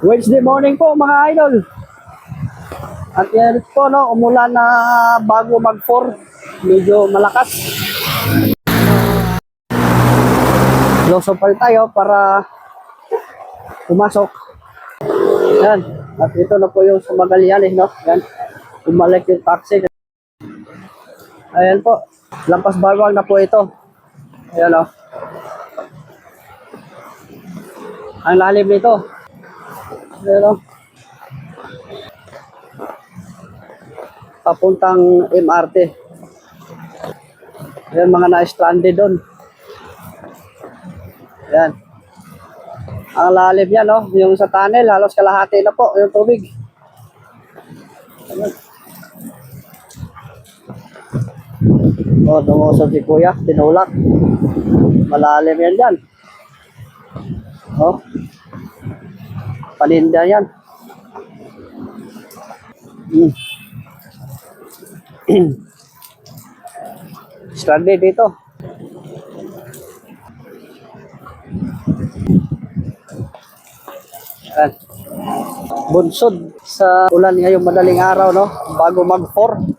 Wednesday morning po mga idol. At yan po no, umulan na bago mag 4. Medyo malakas. Loso pa rin tayo para pumasok. Yan. At ito na po yung sa Magallanes, no? Yan. Umalik yung taxi. Ayan po. Lampas Bawang na po ito. Ayan o. Ang lalim nito. Ayan o. Papuntang MRT. Ayan mga na-stranded doon. Ayan. Ang lalim yan, no? Yung sa tunnel, halos kalahati na po yung tubig. Ayan. O, dumusod si Kuya, tinulak. Malalim yan dyan. O, paninda yan. Stranded dito. Ayan. Bunsod sa ulan ngayong madaling araw, no? Bago mag 4.